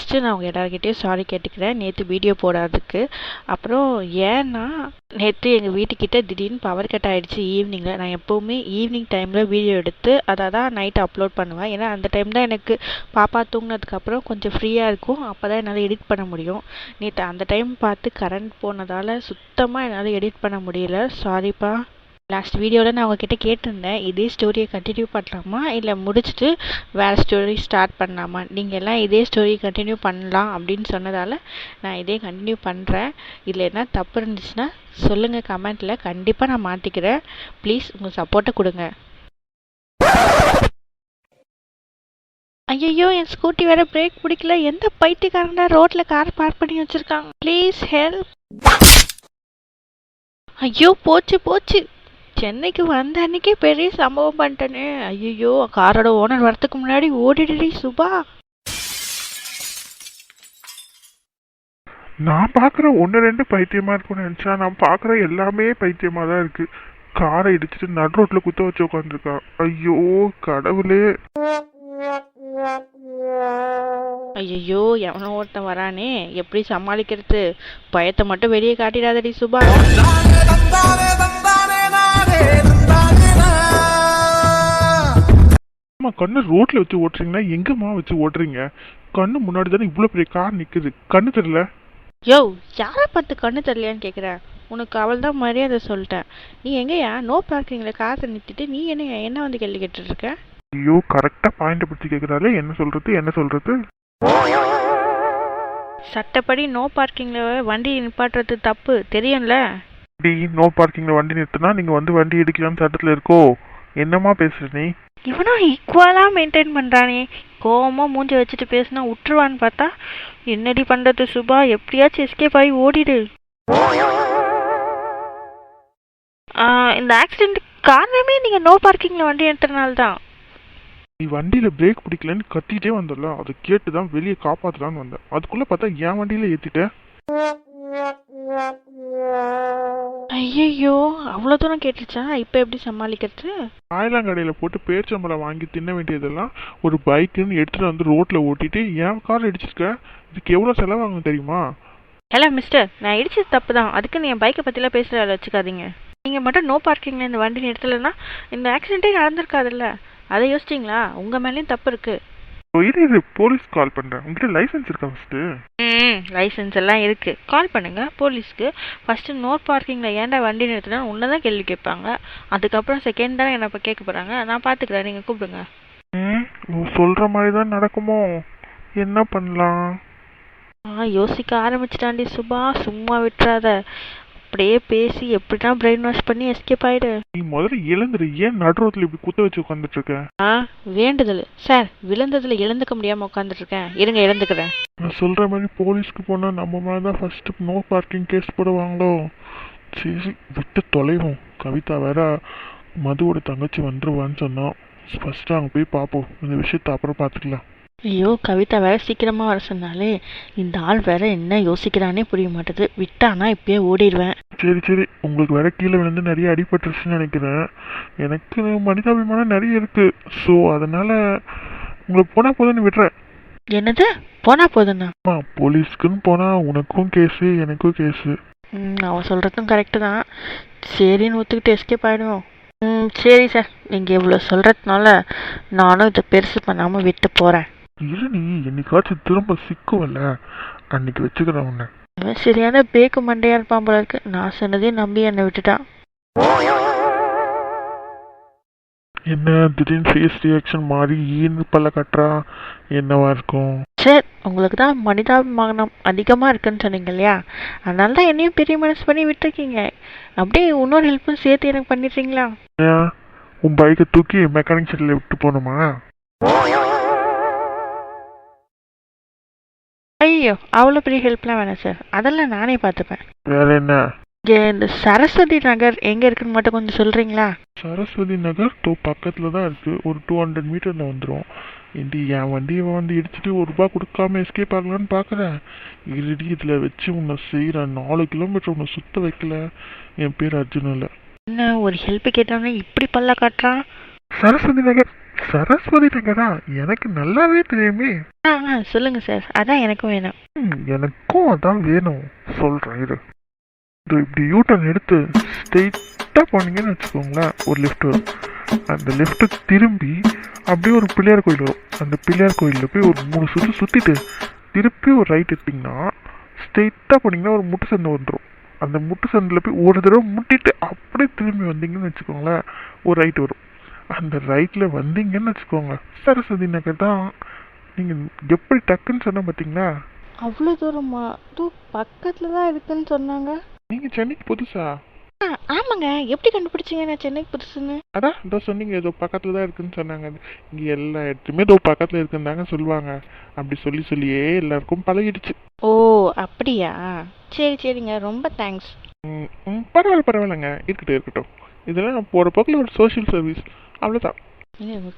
First நான் உங்கள் எல்லாருக்கிட்டேயும் sorry கேட்டுக்கிறேன் நேற்று வீடியோ போடாததுக்கு. அப்புறம் ஏன்னா நேற்று எங்கள் வீட்டுக்கிட்ட திடீர்னு பவர் கட் ஆகிடுச்சு ஈவினிங்கில். நான் எப்போவுமே ஈவினிங் டைமில் வீடியோ எடுத்து அதை தான் நைட் அப்லோட் பண்ணுவேன். ஏன்னா அந்த டைம் தான் எனக்கு பாப்பா தூங்கினதுக்கப்புறம் கொஞ்சம் ஃப்ரீயாக இருக்கும். அப்போ தான் என்னால் எடிட் பண்ண முடியும். நேற்று அந்த டைம் பார்த்து கரண்ட் போனதால் சுத்தமாக என்னால் எடிட் பண்ண முடியல. சாரிப்பா. லாஸ்ட் வீடியோவில் நான் உங்ககிட்ட கேட்டிருந்தேன் இதே ஸ்டோரியை கண்டினியூ பண்ணலாமா இல்லை முடிச்சுட்டு வேறு ஸ்டோரி ஸ்டார்ட் பண்ணலாமா. நீங்கள் எல்லாம் இதே ஸ்டோரி கண்டினியூ பண்ணலாம் அப்படின்னு சொன்னதால் நான் இதே கண்டினியூ பண்ணுறேன். இதில் என்ன தப்பு இருந்துச்சுன்னா சொல்லுங்கள் கமெண்ட்டில். கண்டிப்பாக நான் மாற்றிக்கிறேன். ப்ளீஸ் உங்கள் சப்போர்ட்டை கொடுங்க. ஐயோ என் ஸ்கூட்டி வேறு பிரேக் பிடிக்கல. எந்த பைத்தியக்காரங்க ரோட்டில் கார் பார்க் பண்ணி வச்சுருக்காங்க. Please help. ஐயோ போச்சு போச்சு. சென்னைக்கு வந்த அன்னைக்கே பெரிய சம்பவம் பண்ணிட்டேனே. ஐயோ காரோட ஓனர் வரத்துக்கு முன்னாடி ஓடிடுடி சுபா. நான் பார்க்குற ஒன்று ரெண்டு பைத்தியமாக இருக்கும்னு நினச்சா நான் பார்க்குற எல்லாமே பைத்தியமாக தான் இருக்குது. காரை இடிச்சிட்டு நடு ரோட்டில் குத்த வச்சு உட்காந்துருக்கா. ஐயோ கடவுளே. ஐயோ எவனோ ஒருத்தன் வரானே, எப்படி சமாளிக்கிறது? பயத்தை மட்டும் வெளியே காட்டிடாதடி சுபா. அம்மா கண்ணு ரோட்டில் வச்சு ஓட்டுறீங்கன்னா எங்கம்மா வச்சு ஓட்டுறீங்க? கண்ணு முன்னாடி தானே இவ்வளோ பெரிய கார் நிற்குது, கண்ணு தெரியல? யோ யாரை பார்த்து கண்ணு தெரியலையான்னு கேட்குறேன். உனக்கு அவள் தான் மரியாதை சொல்லிட்டேன். நீ எங்கேயா நோ பார்க்கிங்கில் காரை நிறுத்திட்டு நீ என்ன வந்து கேள்வி கேட்டுருக்க? ஐயோ கரெக்டாக பாயிண்ட் பிடிச்சி கேட்குறாலே. என்ன சொல்கிறது? சட்டப்படி நோ பார்க்கிங்கில் வண்டி நிப்பாட்டுறது தப்பு தெரியும்ல? இப்படி நோ பார்க்கிங்கில் வண்டி நிறுத்தினா நீங்கள் வந்து வண்டி எடுக்கலாம்னு சட்டத்தில் இருக்கோ? என்னம்மா பேசுற நீ? இவனும் ஈக்குவலாக மெயின்டைன் பண்ணுறானே. கோவமாக மூஞ்சி வச்சுட்டு பேசினா விட்டுருவான்னு பார்த்தா என்னடி பண்ணுறது சுபா? எப்படியாச்சும் எஸ்கேப் ஆகி ஓடிடு. இந்த ஆக்சிடென்ட் காரணமே நீங்கள் நோ பார்க்கிங்கில் வண்டி எடுத்ததுனால தான். நீ வண்டியில் பிரேக் பிடிக்கலன்னு கத்திட்டே வந்தல, அதை கேட்டு தான் வெளியே காப்பாற்றலான்னு வந்தேன். அதுக்குள்ளே பார்த்தா என் வண்டியில் ஏற்றிட்டேன். ஐயோ அவ்வளோ தூரம் கேட்டுச்சா? இப்போ எப்படி சமாளிக்கிறது? ஆயிலாங்கடையில் போட்டு பேரிச்சம்பழம் வாங்கி தின்ன வேண்டியதெல்லாம் ஒரு பைக்குன்னு எடுத்துகிட்டு வந்து ரோட்டில் ஓட்டிட்டு என் கார் இடிச்சிருக்க. இதுக்கு எவ்வளோ செலவாகும் தெரியுமா? ஹலோ மிஸ்டர், நான் இடிச்சது தப்பு தான். அதுக்கு என் பைக்கை பற்றிலாம் பேசுகிற வச்சுக்காதீங்க. நீங்கள் மட்டும் நோ பார்க்கிங்கில் இந்த வண்டி நிறுத்தலைன்னா இந்த ஆக்சிடென்ட்டே நடந்திருக்காதுல்ல. அதை யோசிச்சிங்களா? உங்கள் மேலேயும் தப்பு இருக்குது. இது போலீஸ் கால் பண்ணுறேன். உங்ககிட்ட லைசன்ஸ் இருக்கா ஃபஸ்ட்டு? லைசன்ஸ் எல்லாம் இருக்குது. கால் பண்ணுங்கள் போலீஸ்க்கு. ஃபஸ்ட்டு நோ பார்க்கிங்கில் ஏன்டா வண்டி நிறுத்தினா உன்னை தான் கேள்வி கேட்பாங்க. அதுக்கப்புறம் செகண்ட் தானே என்னை இப்போ கேட்க போகிறாங்க. நான் பார்த்துக்கிறேன், நீங்கள் கூப்பிடுங்க. சொல்கிற மாதிரி தான் நடக்குமோ? என்ன பண்ணலாம்? யோசிக்க ஆரம்பிச்சிட்டாண்டி சுபா. சும்மா விட்டுறாத. அப்படியே பேசி எப்படின்னா பிரெயின் வாஷ் பண்ணி எஸ்கேப் ஆயிடு. நீ முதல்ல எழுந்துரு. ஏன் நடு ரோட்டில் இப்படி குத்த வச்சு உட்காந்துட்டு இருக்க? வேண்டுதல் சார். விழுந்ததுல எழுந்துக்க முடியாம உட்காந்துட்டு இருக்கேன். இருங்க எழுந்துக்கிறேன். நான் சொல்ற மாதிரி போலீஸ்க்கு போனா நம்ம மேலே தான் ஃபர்ஸ்ட் நோ பார்க்கிங் கேஸ் போடுவாங்களோ? சரி விட்டு தொலைவோம். கவிதா வேற மதுவோட தங்கச்சி வந்துருவான்னு சொன்னோம். ஃபர்ஸ்ட் அங்கே போய் பார்ப்போம். இந்த விஷயத்த அப்புறம் பார்த்துக்கலாம். ஐயோ கவிதா வேற சீக்கிரமா வர சொன்னாலே. இந்த ஆள் வேற என்ன யோசிக்கிறானே புரிய மாட்டேது. விட்டானா இப்பயே ஓடிடுவேன். சரி உங்களுக்கு வேற கீழே விழுந்து நிறைய அடிபட்டுருச்சுன்னு நினைக்கிறேன். எனக்கு மனிதாபிமானம் நிறைய இருக்கு. ஸோ அதனால உங்களுக்கு போனா போதுன்னு விடுறேன். என்னது போனா போதுண்ணா? போலீஸ்க்குன்னு போனா உனக்கும் கேஸு எனக்கும் கேஸு. அவன் சொல்றதும் கரெக்டு தான். சரின்னு ஒத்துக்கிட்டு எஸ்கேப் ஆயிடுவோம். சரி சார், நீங்கள் இவ்வளோ சொல்கிறதுனால நானும் இதை பெருசு பண்ணாமல் விட்டு போகிறேன். இல்லை நீ என்னைக்காச்சும் திரும்ப சிக்குவல்ல, அன்னைக்கு வச்சுக்கிறேன் உன்னை. அவன் சரியான பேக்கு மண்டையாக இருப்பான் போல இருக்கு. நான் சொன்னதையும் நம்பி என்னை விட்டுட்டான். என்ன திடீர்னு ஃபேஸ் ரியாக்ஷன் மாறி ஈன்னு பல்ல கட்டுறா? என்னவா இருக்கும்? சார் உங்களுக்கு தான் மனிதாபிமானம் அதிகமாக இருக்குன்னு சொன்னீங்க இல்லையா? அதனால தான் என்னையும் பெரிய மனசு பண்ணி விட்டுருக்கீங்க. அப்படியே இன்னொரு ஹெல்ப்பும் சேர்த்து எனக்கு பண்ணிடுறீங்களா? உன் பைக்கை தூக்கி மெக்கானிக் ஷெட்டில் விட்டு போகணுமா? ஐயோ அவ்வளோ பெரிய ஹெல்ப்லாம் வேணாம் சார். அதெல்லாம் நானே பார்த்துப்பேன். வேற என்ன? இங்கே இந்த சரஸ்வதி நகர் எங்கே இருக்குன்னு மட்டும் கொஞ்சம் சொல்கிறீங்களா? சரஸ்வதி நகர் பக்கத்தில் தான் இருக்குது. ஒரு 200 மீட்டரில் வந்துடும். என் வண்டியை வந்து இடிச்சிட்டு ₹1 கொடுக்காம எஸ்கேப் ஆகலான்னு பார்க்குறேன். இருடி இதில் வச்சு உன்னை செய்கிறேன். 4 கிலோமீட்டர் உன்னை சுற்ற வைக்கல. என் பேர் அர்ஜுன் இல்லை. என்ன ஒரு ஹெல்ப் கேட்டானே இப்படி பல்ல காட்டுறான்? சரஸ்வதி நகர் சரஸ்வதி நகரா? எனக்கு நல்லாவே தெரியுமே. சொல்லுங்கள் சார், அதான் எனக்கும் வேணும். எனக்கும் அதான் வேணும். சொல்கிறேன் இரு. இப்படி யூட்டன் எடுத்து ஸ்ட்ரெயிட்டாக போனீங்கன்னு வச்சுக்கோங்களேன், ஒரு லிஃப்ட் வரும். அந்த லிஃப்ட்டு திரும்பி அப்படியே ஒரு பிள்ளையார் கோயில் வரும். அந்த பிள்ளையார் கோயிலில் போய் ஒரு 3 சுற்று சுற்றிட்டு திருப்பி ஒரு ரைட் எடுத்திங்கன்னா ஸ்ட்ரெயிட்டாக போனீங்கன்னா ஒரு முட்டு சந்தை வந்துடும். அந்த முட்டு சந்தில் போய் ஒரு தடவை முட்டிட்டு அப்படியே திரும்பி வந்தீங்கன்னு வச்சுக்கோங்களேன், ஒரு ரைட் வரும். அந்த ரைட்டில் வந்தீங்கன்னு வச்சுக்கோங்க, சரஸ்வதி நகர் தான். நீங்கள் எப்படி டக்குன்னு சொன்ன பார்த்தீங்களா? அவ்வளோ தூரமா? பக்கத்தில் தான் இருக்குன்னு சொன்னாங்க. நீங்கள் சென்னைக்கு புதுசா? ஆமாங்க. எப்படி கண்டுபிடிச்சிங்க நான் சென்னைக்கு புதுசுன்னு? அதான் இதோ சொன்னீங்க, ஏதோ பக்கத்தில் தான் இருக்குன்னு சொன்னாங்க. இங்கே எல்லா இடத்துலையுமே இதோ பக்கத்தில் இருக்குன்னு தாங்க சொல்லுவாங்க. அப்படி சொல்லியே எல்லாருக்கும் பழகிடுச்சு. ஓ அப்படியா? சரிங்க, ரொம்ப தேங்க்ஸ். பரவாயில்லைங்க, இருக்கட்டும். இதெல்லாம் நான் போகிற போக்கில் ஒரு சோஷியல் சர்வீஸ், அவ்வளோதான்.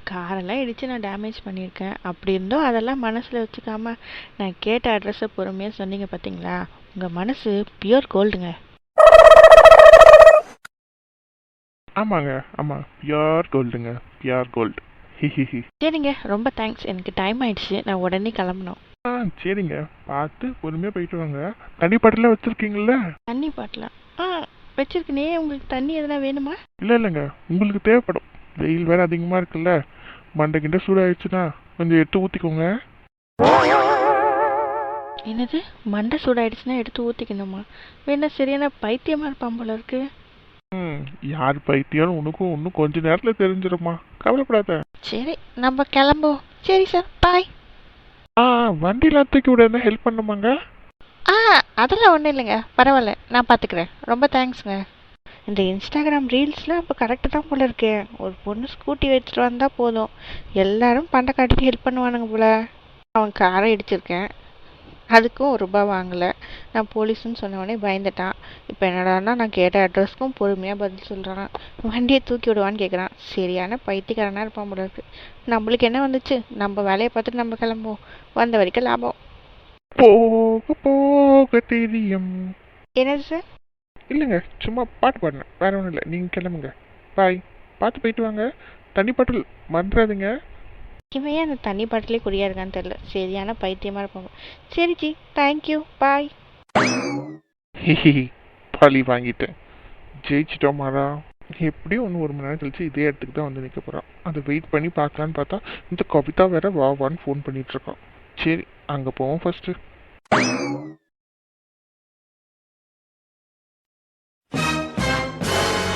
காரெல்லாம் இடித்து நான் டேமேஜ் பண்ணியிருக்கேன். அப்படி இருந்தும் அதெல்லாம் மனசில் வச்சுக்காம நான் கேட்ட அட்ரஸை பொறுமையாக சொன்னீங்க பார்த்தீங்களா? உங்கள் மனசு பியூர் கோல்டுங்க. ஆமாங்க, பியூர் கோல்டுங்க, பியூர் கோல்டு. சரிங்க, ரொம்ப தேங்க்ஸ். எனக்கு டைம் ஆயிடுச்சு, நான் உடனே கிளம்பணும். சரிங்க, பார்த்து பொறுமையாக போயிட்டு வாங்க. தண்ணி பாட்டிலாம் வச்சுருக்கீங்களா? தண்ணி பாட்டிலாம் வச்சுருக்கனே. உங்களுக்கு தண்ணி எதனா வேணுமா? இல்லைங்க, உங்களுக்கு தேவைப்படும். வெயில் வேறு அதிகமாக இருக்குல்ல, மண்டை கிட்ட சூடாயிடுச்சுன்னா கொஞ்சம் எடுத்து ஊற்றிக்கோங்க. என்னது, மண்டை சூடாயிடுச்சுன்னா எடுத்து ஊற்றிக்கணுமா? வேணா சரியான பைத்தியமாக இருப்பான் போல இருக்கு. யார் பைத்தியம் உனக்கும் இன்னும் கொஞ்ச நேரத்தில் தெரிஞ்சிருமா, கவலைப்படாத. சரி, நம்ம கிளம்புவோம். சரி சார், பாய். வண்டிலாம் தூக்கி விட ஹெல்ப் பண்ணுமாங்க? அதெல்லாம் ஒன்றும் இல்லைங்க, பரவாயில்ல, நான் பார்த்துக்கிறேன். ரொம்ப தேங்க்ஸுங்க. இந்த இன்ஸ்டாகிராம் ரீல்ஸ்லாம் இப்போ கரெக்டு தான் போல இருக்கு. ஒரு பொண்ணு ஸ்கூட்டி எடுத்துகிட்டு வந்தால் போதும், எல்லாரும் பண்டை காட்டிட்டு ஹெல்ப் பண்ணுவானுங்க போல. அவன் காரை இடிச்சிருக்கேன், அதுக்கும் ₹1 வாங்கலை. நான் போலீஸ்ன்னு சொன்னவொடனே பயந்துட்டான். இப்போ என்னடான்னா நான் கேட்ட அட்ரஸ்க்கும் பொறுமையாக பதில் சொல்கிறான். வண்டியை தூக்கி விடுவான்னு கேட்குறான். சரியான பைத்தியக்காரனாக இருப்பான் போல இருக்கு. நம்மளுக்கு என்ன வந்துச்சு, நம்ம வேலையை பார்த்துட்டு நம்ம கிளம்புவோம். வந்த வரைக்கும் லாபம். போக தெரியும். என்னது சார்? இல்லைங்க, சும்மா பாட்டு பாடினேன், வேற ஒன்றும் இல்லை. நீங்கள் கிளம்புங்க, பாய். பார்த்து போயிட்டு வாங்க. தண்ணி பாட்டில் மறந்துடாதீங்க. இவன் ஏன் அந்த தண்ணி பாட்டிலே குறியா இருக்கான்னு தெரியல. சரியான பைத்தியமாக இருப்பாங்க. சரி ஜி, தேங்க்யூ, பாய். பழி வாங்கிட்டேன், ஜெயிச்சிட்டோமாடா. எப்படியும் ஒன்று 1 மணி நேரம் கழிச்சு இதே இடத்துக்கு தான் வந்து நிற்க போகிறான். அதை வெயிட் பண்ணி பார்க்கலான்னு பார்த்தா இந்த கவிதா வேற வான்னு ஃபோன் பண்ணிட்டு இருக்கான். சரி, அங்கே போவோம் ஃபர்ஸ்ட்டு.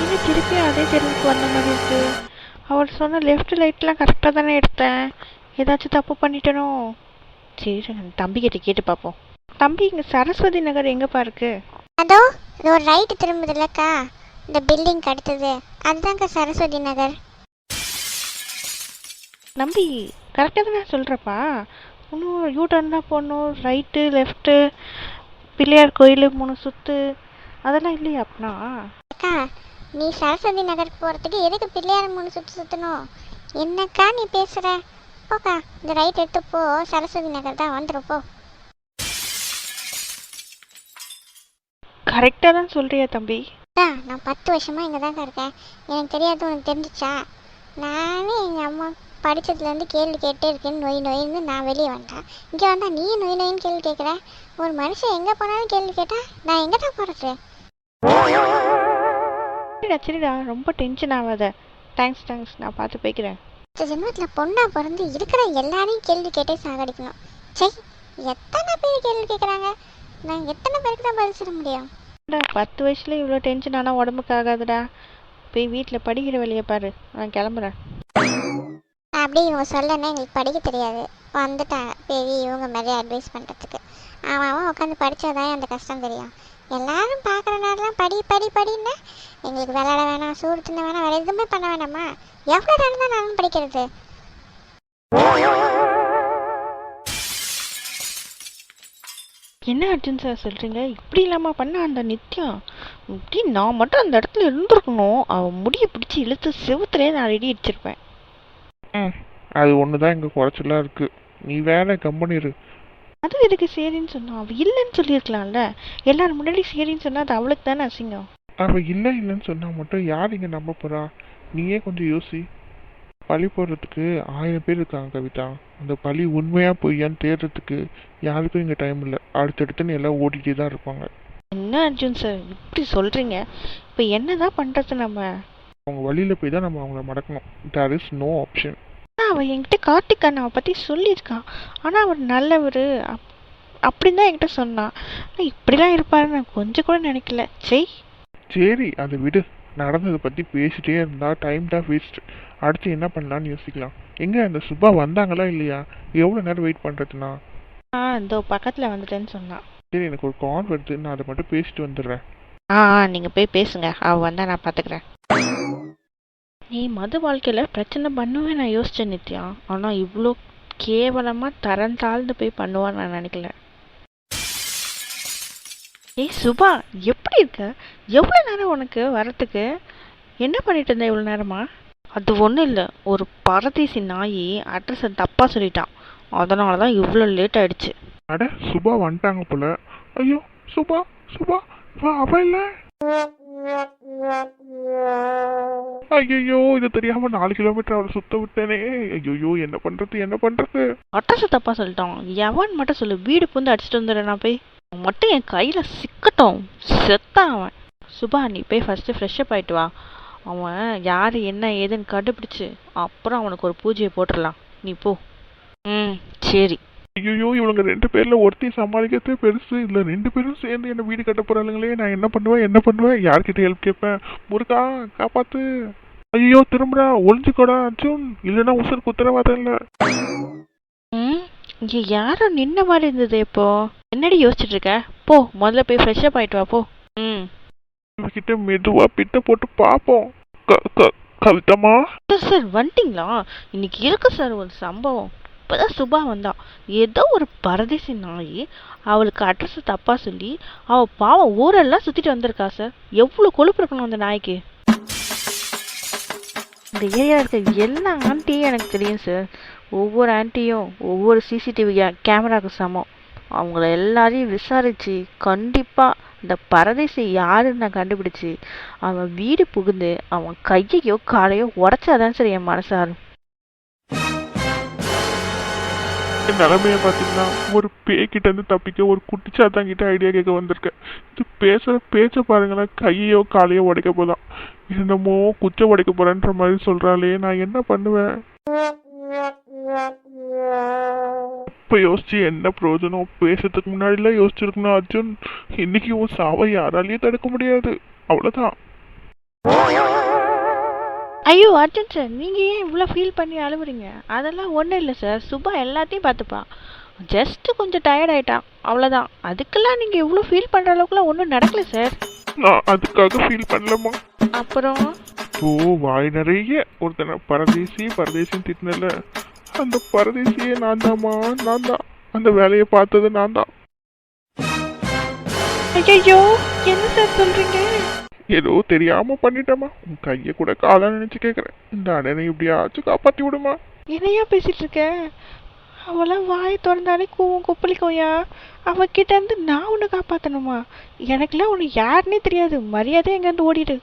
இன்னும் திருப்பி அதே தெருவுக்கு வந்த மாதிரி இருக்கு. அவர் சொன்ன லெஃப்ட் லைட்லாம் கரெக்டாக தானே எடுத்தேன். ஏதாச்சும் தப்பு பண்ணிட்டனோ? சரி, தம்பி கிட்ட கேட்டு பார்ப்போம். தம்பி, இங்கே சரஸ்வதி நகர் எங்கேப்பா இருக்கு? அதோ இது ஒரு ரைட்டு திரும்புது இல்லக்கா, இந்த பில்டிங் அடுத்தது அதுதான்க்கா சரஸ்வதி நகர். நம்பி, கரெக்டாக தானே சொல்கிறப்பா? இன்னும் யூ டர்ன் தான் போடணும், ரைட்டு லெஃப்ட்டு, பிள்ளையார் கோயில் 3 சுற்று, அதெல்லாம் இல்லையா அப்படின்னா? அக்கா, நீ சரஸ்வதி நகருக்கு போகிறதுக்கு எதுக்கு பிள்ளையார் 3 சுற்று சுற்றணும்? என்னக்கா நீ பேசுகிற? போக்கா, இந்த ரைட் எடுத்து போ, சரஸ்வதி நகர் தான் வந்துடும் போ. கரெக்டாக தான் சொல்கிறியா தம்பி? நான் 10 வருஷமாக இங்கே தான்க்கா இருக்கேன். எனக்கு தெரியாது, உனக்கு தெரிஞ்சிச்சா? நானே எங்கள் அம்மா படித்ததுலேருந்து கேள்வி கேட்டே இருக்கேன்னு நொயின்னு நான் வெளியே வந்துட்டேன். இங்கே வந்தால் நீ நொயின்னு கேள்வி கேட்குற. ஒரு மனுஷன் எங்கே போனாலும் கேள்வி கேட்டால் நான் எங்கே தான் போகிறது? சரிடா, ரொம்ப டென்ஷன் ஆகாத. தேங்க்ஸ், நான் பார்த்து போய்க்கிறேன். இந்த ஜென்மத்தில் பொண்ணாக பிறந்து இருக்கிற எல்லாரையும் கேள்வி கேட்டே சாகடிக்கணும். சரி, எத்தனை பேர் கேள்வி கேட்குறாங்க, நான் எத்தனை பேருக்கு தான் பதில் சொல்ல முடியும்? 10 வயசுல இவ்வளோ டென்ஷன் ஆனால் உடம்புக்கு ஆகாதுடா. போய் வீட்டில் படிக்கிற வேலையை பாரு, நான் கிளம்புறேன். அப்படி இவங்க சொல்லனா எங்களுக்கு படிக்க தெரியாது, வந்துட்டாங்க பெரிய இவங்க மேலே அட்வைஸ் பண்ணுறதுக்கு. அவன் உட்காந்து படித்தாதான் அந்த கஷ்டம் தெரியும். எல்லாரும் பார்க்குற நேரம்லாம் படின்னு எங்களுக்கு விளையாட வேணாம், சூடு தின்ன வேணாம், வேறு எதுவுமே பண்ண வேணாமா? எவ்வளோ நேரம் தான் நானும் படிக்கிறது? என்ன அர்ஜுன் சார் சொல்கிறீங்க? இப்படி இல்லாமா பண்ண அந்த நித்யம்? இப்படி நான் மட்டும் அந்த இடத்துல இருந்திருக்கணும். அவன் முடியை பிடிச்சி இழுத்து செவுத்துலேயே நான் ரெடி அடிச்சிருப்பேன். அது ஒன்று தான் எங்கள் குறைச்சலாக இருக்குது. நீ வேற கம்பெனி. அது எதுக்கு சரின்னு சொன்னான்? அவள் இல்லைன்னு சொல்லியிருக்கலாம்ல. எல்லாரும் முன்னாடி சரின்னு சொன்னால் அது அவளுக்கு தானே அசிங்கம். அவள் இல்லைன்னு சொன்னால் மட்டும் யார் இங்கே நம்ப போகிறா? நீயே கொஞ்சம் யோசி. பழி போடுறதுக்கு 1000 பேர் இருக்காங்க கவிதா. அந்த பழி உண்மையா பொய்யான்னு தேடுறதுக்கு யாருக்கும் இங்கே டைம் இல்லை. அடுத்தடுத்துன்னு எல்லாம் ஓடிட்டே தான் இருப்பாங்க. என்ன அர்ஜுன் சார் இப்படி சொல்கிறீங்க? இப்போ என்னதான் பண்ணுறது நம்ம? அவங்க வழியில் போய் தான் நம்ம அவங்கள மடக்கணும். There is no option. ஆனால் அவள் என்கிட்ட கார்த்திக் அண்ணாவை பற்றி சொல்லியிருக்கான். ஆனால் அவர் நல்லவர் அப்படின்னு தான் என்கிட்ட சொன்னான். ஆனால் இப்படிலாம் இருப்பாருன்னு நான் கொஞ்சம் கூட நினைக்கல. சரி அதை விடு. நடந்ததை பற்றி பேசிட்டே இருந்தால் டைம் தான் வேஸ்ட். அடுத்து என்ன பண்ணலான்னு யோசிக்கலாம். எங்கே அந்த சுபா வந்தாங்களா இல்லையா? எவ்வளோ நேரம் வெயிட் பண்ணுறதுனா? இதோ பக்கத்தில் வந்துட்டேன்னு சொன்னான். சரி எனக்கு ஒரு கால் வருது, நான் அதை மட்டும் பேசிட்டு வந்துடுறேன். நீங்கள் போய் பேசுங்க, அவள் வந்தால் நான் பார்த்துக்கிறேன். நீ மது வாழ்க்கையில் பிரச்சனை பண்ணுவேன் நான் யோசித்தேன் நித்யா. ஆனால் இவ்வளோ கேவலமாக தரம் தாழ்ந்து போய் பண்ணுவான்னு நான் நினைக்கல. ஏய் சுபா, எப்படி இருக்க? எவ்வளோ நேரம் உனக்கு வரத்துக்கு? என்ன பண்ணிட்டு இருந்த இவ்வளோ நேரமா? அது ஒன்றும் இல்லை, ஒரு பரதேசி நாய் அட்ரஸை தப்பாக சொல்லிட்டான். அதனால தான் இவ்வளோ லேட் ஆயிடுச்சு. அட சுபா வந்துட்டாங்க போல. ஐயோ சுபா சுபா வா, அவ இல்லை. ஐயோ இது தெரியாம 4 கிலோமீட்டர் அவளை சுத்த விட்டேனே. ஐயோ என்ன பண்றது? அட்ரஸை தப்பாக சொல்லிட்டான். எவன் மட்டும் சொல்லு, வீடு புந்து அடிச்சுட்டு வந்துடுறேன் நான் போய். அவன் மட்டும் என் கையில் சிக்கட்டும், செத்தான் அவன். சுபா நீ போய் ஃபஸ்ட்டு ஃப்ரெஷ்அப் ஆகிட்டு வா. அவன் யார் என்ன ஏதுன்னு கண்டுபிடிச்சு அப்புறம் அவனுக்கு ஒரு பூஜையை போட்டுடலாம். நீ போ. சரி. ஐயோ இவங்க 2 பேர்ல ஒருத்தி சமாளிக்கிறதே பெருசு. இதுல 2 பேரும் சேர்ந்து என்ன வீடு கட்ட போறாளுங்களே. நான் என்ன பண்ணுவேன்? யார்கிட்ட ஹெல்ப் கேட்பேன்? முருகா காப்பாத்து. ஐயோ திரும்புறா, ஒளிஞ்சுக்கோடா அர்ஜுன், இல்லைன்னா உசுருக்கு உத்தரவாதம் இல்லை. இங்கே யாரோ நின்ன மாதிரி இருந்தது. இப்போ என்னடி யோசிச்சுட்டு இருக்க? போ முதல்ல போய் ஃப்ரெஷ்அப் ஆகிட்டு வா போ. இவகிட்ட மெதுவா பிட்ட போட்டு பார்ப்போம். கவிதம்மா சார் வந்துட்டீங்களா? இன்னைக்கு இருக்கு சார் ஒரு சம்பவம். இப்போதான் சுபா வந்தா. ஏதோ ஒரு பரதேசி நாய் அவளுக்கு அட்ரஸ் தப்பாக சொல்லி அவள் பாவம் ஊரெல்லாம் சுற்றிட்டு வந்திருக்கா சார். எவ்வளோ கொழுப்பு இருக்கணும் அந்த நாய்க்கு. இந்த ஏரியா இருக்க எல்லா ஆண்டியும் எனக்கு தெரியும் சார். ஒவ்வொரு ஆண்டியும் ஒவ்வொரு சிசிடிவி கேமராவுக்கு சமம். அவங்கள எல்லாரையும் விசாரித்து கண்டிப்பாக இந்த பரதேசி யாருன்னு நான் கண்டுபிடிச்சி அவன் வீடு புகுந்து அவன் கையையோ காலையோ உடச்சாதான் சார் என் மனசாரும். நிலைமைய பார்த்தீங்கன்னா ஒரு பேய்கிட்ட இருந்து தப்பிக்க ஒரு குட்டிச்சாத்தான் கிட்ட ஐடியா கேட்க வந்திருக்கேன். இது பேச்ச பாருங்களேன், கையோ காலையோ உடைக்க போதான். என்னமோ குச்சை உடைக்க போறேன்ற மாதிரி சொல்றாளே, நான் என்ன பண்ணுவேன்? இப்ப யோசிச்சு என்ன பிரயோஜனம்? பேசுறதுக்கு முன்னாடிலாம் யோசிச்சிருக்கணும் அர்ஜுன். இன்னைக்கு உன் சாவை யாராலையும் தடுக்க முடியாது, அவ்வளவுதான். ஐயோ அர்ஜுன் சார், நீங்கள் ஏன் இவ்வளோ ஃபீல் பண்ணி அழுவுறீங்க? அதெல்லாம் ஒன்றும் இல்லை சார். சுபா எல்லாத்தையும் பார்த்துப்பான். ஜஸ்ட்டு கொஞ்சம் டயர்ட் ஆகிட்டான், அவ்வளோதான். அதுக்கெல்லாம் நீங்கள் இவ்வளோ ஃபீல் பண்ணுற அளவுக்குலாம் ஒன்றும் நடக்கல சார். நான் அதுக்காக ஃபீல் பண்ணலமா? அப்புறம் வாய் நிறைய ஒருத்தனை பரதேசின்னு திட்டினல, அந்த பரதேசியே நான் தான். அந்த வேலையை பார்த்தது நான் தான். ஐயோ என்ன சார் சொல்கிறீங்க? ஏதோ தெரியாம பண்ணிட்டேமா. உன் கைய கூட காலா நினைச்சு கேக்குறேன். இந்த அண்ணனை இப்படியாச்சும் காப்பாத்தி விடுமா. என்னையா பேசிட்டு இருக்க? அவளாம் வாய் திறந்தாலே கூவும் கொப்பளிக்கோயா. அவகிட்ட இருந்து நான் உன்னை காப்பாத்தணுமா? எனக்குலாம் உன்னை யாருன்னே தெரியாது. மரியாதை எங்க இருந்து ஓடிடு.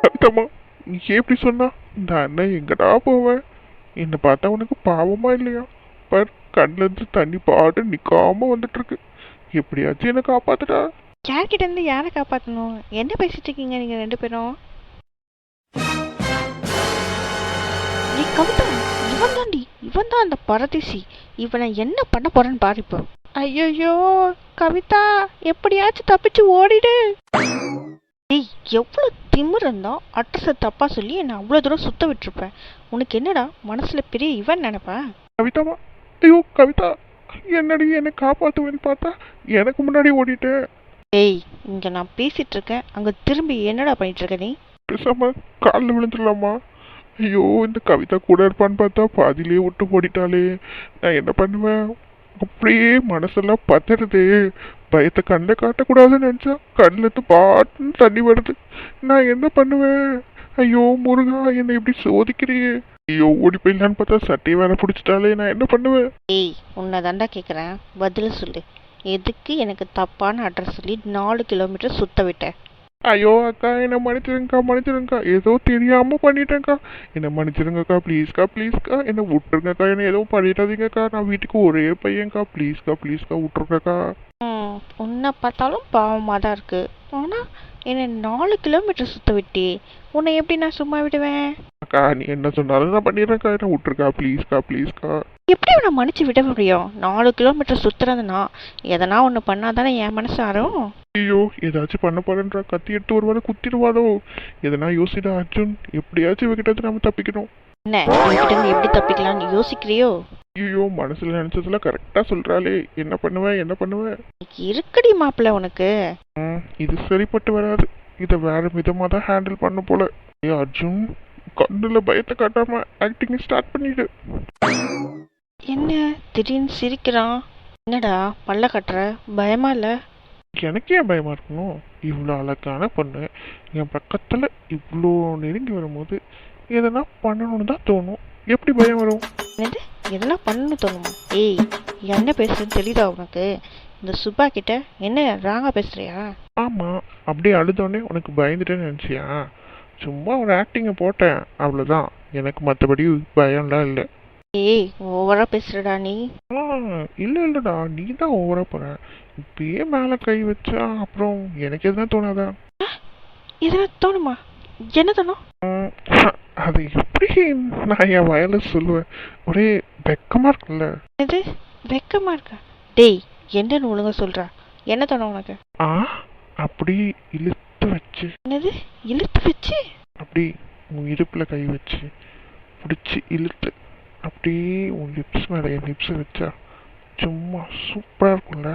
கவிதம்மா நீ எப்படி சொன்னா? இந்த அண்ணன் எங்கடா போவேன்? என்னை பார்த்தா உனக்கு பாவமா இல்லையா? பர் கண்ணுல இருந்து தண்ணி பாட்டு நிக்காம வந்துட்டு இருக்கு. எப்படியாச்சும் என்ன காப்பாத்துட்டா. யார்கிட்ட இருந்து யாரை காப்பாற்றணும்? என்ன பேசிட்டு இருக்கீங்க நீங்கள் 2 பேரும்? கவிதா, இவன் தான் அந்த பரதேசி. இவனை என்ன பண்ண போறேன்னு பாரு இப்போ. ஐயோ கவிதா, எப்படியாச்சும் தப்பிச்சு ஓடிடு. ஏய் எவ்வளோ திமிர் இருந்தா அட்ரஸை தப்பா சொல்லி என்னை அவ்வளோ தூரம் சுத்த விட்டுருப்பேன். உனக்கு என்னடா மனசுல பெரிய இவன் நினைப்பா? கவிதாவா? ஐயோ கவிதா, என்னடி என்னை காப்பாத்துவேன்னு பார்த்தா எனக்கு முன்னாடி ஓடிட்டேன். ஏய் இங்க நான் பேசிட்டு இருக்கேன், அங்க திரும்பி என்னடா பண்ணிட்டு இருக்க நீ? பேசாம காலில் விழுந்துடலாமா? ஐயோ இந்த கவிதா கூட இருப்பான்னு பார்த்தா பாதியிலே விட்டு ஓடிட்டாளே. நான் என்ன பண்ணுவேன்? அப்படியே மனசெல்லாம் பதறுது. பயத்தை கண்ணில் காட்டக்கூடாதுன்னு நினைச்சா கண்ணில் பாட்டுன்னு தண்ணி வருது. நான் என்ன பண்ணுவேன்? ஐயோ முருகா, என்னை இப்படி சோதிக்கிறியே. ஐயோ ஓடி போயிடலான்னு பார்த்தா சட்டையை வேற பிடிச்சிட்டாலே. நான் என்ன பண்ணுவேன்? ஏய் உன்னை தாண்டா கேட்குறேன், பதில் சொல்லு. எதுக்கு எனக்கு தப்பான அட்ரஸ் சொல்லி 4 கிலோமீட்டர் சுத்த விட்டேன்? ஐயோ அக்கா என்னை மன்னிச்சிருங்கக்கா ஏதோ தெரியாம பண்ணிட்டேன்க்கா. என்னை மன்னிச்சிருங்கக்கா ப்ளீஸ்க்கா என்னை விட்டுருங்கக்கா. என்னை எதுவும் பண்ணிடாதீங்கக்கா. நான் வீட்டுக்கு ஒரே பையன்க்கா. ப்ளீஸ்க்கா விட்டுருங்கக்கா. உன்னை பார்த்தாலும் பாவமாக தான் இருக்கு. ஆனால் என்னை 4 கிலோமீட்டர் சுத்த விட்டி. உன்னை எப்படி நான் சும்மா விடுவேன்? அக்கா நீ என்ன சொன்னாலும் நான் பண்ணிடுறேன்க்கா. என்னை விட்டுருக்கா ப்ளீஸ்க்கா. எப்படி உன்னை மன்னிச்சு விட முடியும்? 4 கிலோமீட்டர் சுற்றுறதுனா எதனா ஒன்று பண்ணாதானே என் மனசு ஆறும். ஐயோ ஏதாச்சும் பண்ண போறேன்றா. கத்தி எடுத்து ஒரு வாரம் குத்திடுவாரோ. எதனா யோசிடா அர்ஜுன். எப்படியாச்சும் இவகிட்ட நம்ம தப்பிக்கணும். என்ன என்கிட்ட இருந்து எப்படி தப்பிக்கலாம்னு யோசிக்கிறியோ? ஐயோ மனசுல நினைச்சதெல்லாம் கரெக்டா சொல்றாளே. என்ன பண்ணுவேன்? இன்னைக்கு இருக்குடி மாப்பிள்ள உனக்கு. இது சரிப்பட்டு வராது. இதை வேற விதமா தான் ஹேண்டில் பண்ண போல. ஏ அர்ஜுன் கண்ணுல பயத்தை காட்டாம ஆக்டிங் ஸ்டார்ட் பண்ணிடு. என்ன திடீர்னு சிரிக்கிறான்? என்னடா பல்ல கட்டுற? பயமா இல்ல? எனக்கு ஏன் பயமா இருக்கணும்? இவ்வளோ அழகான பொண்ணு என் பக்கத்துல இவ்வளோ நெருங்கி வரும்போது எதனா பண்ணணும்னு தான் தோணும். எப்படி பயம் வரும்? என்னது எதெல்லாம் பண்ணணும் தோணுமா? ஏய் என்ன பேசுறேன்னு தெரியுதா உனக்கு? இந்த சுபா கிட்ட என்ன ராங்கா பேசுறியா? ஆமா அப்படியே அழுதோடனே உனக்கு பயந்துட்டேன்னு நினைச்சியா? சும்மா ஒரு ஆக்டிங்கை போட்டேன் அவ்வளோதான். எனக்கு மற்றபடி பயம்லாம் இல்லை. ஏய் ஓவரா பேசுறடா நீ. இல்லடா நீ தான் ஓவரா போற. இப்பயே மேலே கை வச்சா அப்புறம் எனக்கு எதுனா தோணாதா? எதனா தோணுமா? என்ன தோணும்? அது எப்படி நான் என் வயல சொல்லுவேன். ஒரே வெக்கமா இருக்குல்ல. எது வெக்கமா இருக்கா? டேய் என்னன்னு ஒழுங்கா சொல்றா. என்ன தோணும் உனக்கு? அப்படி இழுத்து வச்சு. என்னது இழுத்து வச்சு? அப்படி உன் இடுப்புல கை வச்சு பிடிச்சி இழுத்து அப்படியே உன் லிப்ஸ் மேலே என் லிப்ஸை வச்சா சும்மா சூப்பரா இருக்கும்ல.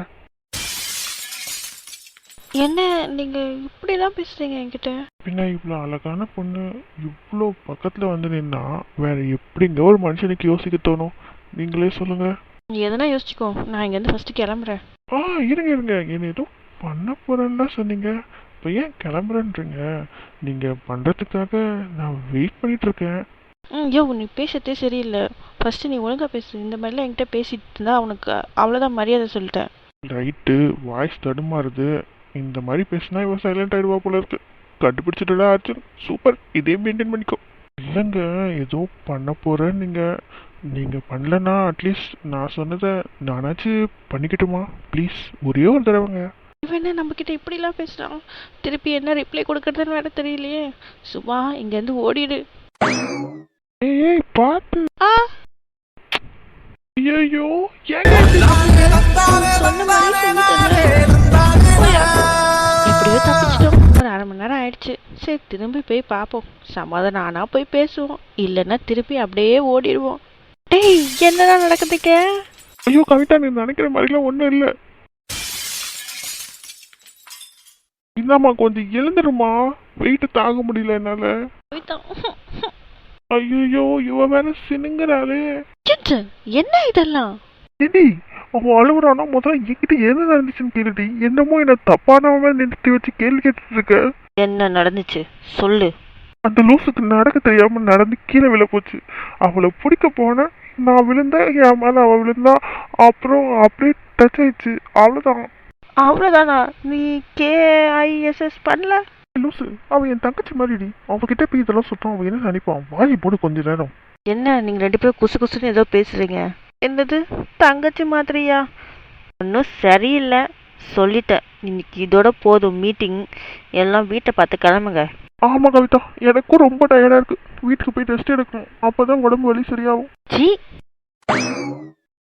என்ன நீங்க இப்படிலாம் பேசுறீங்க என்கிட்ட? பின்ன இவ்வளோ அழகான பொண்ணு இவ்வளோ பக்கத்துல வந்து நின்னா வேற எப்படிங்க ஒரு மனுஷனுக்கு யோசிக்க தோணும்? நீங்களே சொல்லுங்க. நீ எதனா யோசிச்சுக்கோ. நான் இங்கேருந்து ஃபர்ஸ்ட் கிளம்புறேன். இருங்க என்ன ஏதோ பண்ண போறேன்னா சொன்னீங்க. இப்போ ஏன் கிளம்புறேன்றீங்க? நீங்க பண்றதுக்காக நான் வெயிட் பண்ணிட்டு இருக்கேன். யோ நீ பேசுறதே சரியில்லை. ஃபர்ஸ்ட் நீ ஒழுங்கா பேசு. இந்த மாதிரிலாம் என்கிட்ட பேசிட்டு இருந்தா அவனுக்கு அவ்வளோதான் மரியாதை சொல்லிட்டேன். ரைட்டு வாய்ஸ் தடுமாறுது. இந்த மாதிரி பேசினா இவன் சைலண்ட் ஆயிடுவா போல இருக்கு. கண்டுபிடிச்சிட்டா அர்ஜுன். சூப்பர் இதே மெயின்டைன் பண்ணிக்கோ. இல்லைங்க ஏதோ பண்ண போறேன். நீங்க பண்ணலன்னா அட்லீஸ்ட் நான் சொன்னதை நானாச்சும் பண்ணிக்கிட்டுமா? ப்ளீஸ் ஒரே ஒரு தடவைங்க. இவன் என்ன நம்ம கிட்ட இப்படிலாம் பேசுறான்? திருப்பி என்ன ரிப்ளை கொடுக்கறதுன்னு வேற தெரியலையே. சுபா இங்கேருந்து ஓடிடு. ஏய் பார்த்து. ஐயோ எப்படியோ தப்பிச்சிட்டோம். ஒரு 1/2 மணி நேரம் ஆயிடுச்சு. சரி திரும்பி போய் பார்ப்போம். சமாதானம் ஆனா போய் பேசுவோம். இல்லைன்னா திருப்பி அப்படியே ஓடிடுவோம். டேய் என்னடா நடக்குதுக்க? ஐயோ கவிதா நீ நினைக்கிற மாதிரிலாம் ஒன்றும் இல்லை. இந்தாம்மா கொஞ்சம் எழுந்துருமா. வெயிட்டு தாங்க முடியல என்னால. ஐயோ இவ வேற சினுங்கிறாளே. என்ன இதெல்லாம்? ஏடி அவன் அழுகுறானா முதல்ல என்கிட்ட என்ன நடந்துச்சுன்னு கேளுடி. என்னமோ என்ன தப்பானவன் நிறுத்தி வச்சு கேள்வி கேட்டுட்டு இருக்க. என்ன நடந்துச்சு சொல்லு. அந்த லூசுக்கு நடக்க தெரியாம நடந்து கீழே விழ போச்சு. அவளை பிடிக்க போன நான் விழுந்தேன். என் மேல அவ விழுந்தா. அப்புறம் அப்படியே டச் ஆயிடுச்சு. அவ்வளவுதானா? நீ KISS பண்ணல? லூசு அவன் என் தங்கச்சி மாதிரிடி. அவகிட்ட போய் இதெல்லாம் சுத்தம். அவன் என்ன நினைப்பான்? வாங்கி போடு கொஞ்ச நேரம். என்ன நீங்க 2 பேரும் குசு குசுன்னு ஏதோ பேசுறீங்க. என்னது தங்கச்சி மாதிரியா? ஒன்றும் சரியில்லை சொல்லிட்டேன். இன்னைக்கு இதோட போதும் மீட்டிங். எல்லாம் வீட்டை பார்த்து கிளம்புங்க. ஆமா கவிதா எனக்கும் ரொம்ப டயர்டா இருக்கு. வீட்டுக்கு போய் ரெஸ்ட் எடுக்கணும். அப்பதான் உடம்பு வலி சரியாகும். சீ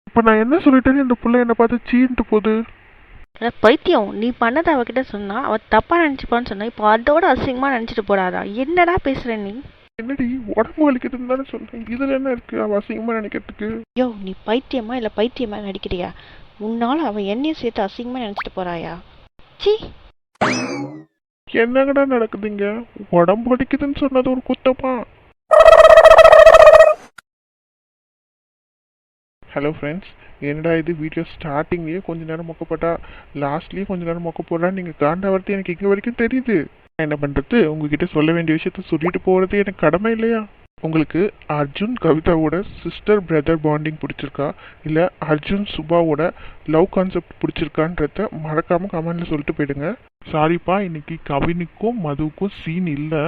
இப்ப நான் என்ன சொல்லிட்டேன்னு இந்த புள்ள என்ன பார்த்து சீன்ட்டு போகுது. பைத்தியம் நீ பண்ணதை அவகிட்ட சொன்னா அவ தப்பா நினைச்சுப்பான்னு சொன்னா இப்போ அதோட அசிங்கமா நினைச்சிட்டு போடாதா? என்னடா பேசுற நீ? என்னடி உடம்பு வலிக்குதுன்னு தானே சொல்றேன். இதுல என்ன இருக்கு அவ அசிங்கமா நினைக்கிறதுக்கு? யோ நீ பைத்தியமா இல்ல பைத்தியமா நடிக்கிறியா? உன்னால அவ என்னையும் சேர்த்து அசிங்கமா நினைச்சிட்டு போறாயா? சீ என்னங்கடா நடக்குதுங்க? உடம்பு வலிக்குதுன்னு சொன்னது ஒரு குத்தமா? ஹலோ ஃப்ரெண்ட்ஸ் என்னடா இது வீடியோ ஸ்டார்டிங்லேயே கொஞ்ச நேரம் மொக்கப்பட்டா லாஸ்ட்லேயே கொஞ்ச நேரம் மொக்க போடுறா. நீங்கள் காண்டாவறது எனக்கு இங்கே வரைக்கும் தெரியுது. என்ன பண்ணுறது? உங்ககிட்ட சொல்ல வேண்டிய விஷயத்த சொல்லிட்டு போகிறது எனக்கு கடமை இல்லையா? உங்களுக்கு அர்ஜுன் கவிதாவோட சிஸ்டர் பிரதர் பாண்டிங் பிடிச்சிருக்கா இல்லை அர்ஜுன் சுபாவோட லவ் கான்செப்ட் பிடிச்சிருக்கான்றத மறக்காமல் கமெண்டில் சொல்லிட்டு போயிடுங்க. சாரிப்பா, இன்னைக்கு கவினுக்கும் மதுவுக்கும் சீன் இல்லை.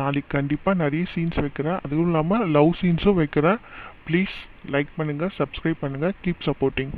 நாளைக்கு கண்டிப்பாக நிறைய சீன்ஸ் வைக்கிறேன். அதுவும் இல்லாமல் லவ் சீன்ஸும் வைக்கிறேன். ப்ளீஸ் லைக் பண்ணுங்கள், சப்ஸ்கிரைப் பண்ணுங்கள், கீப் சப்போர்ட்டிங்.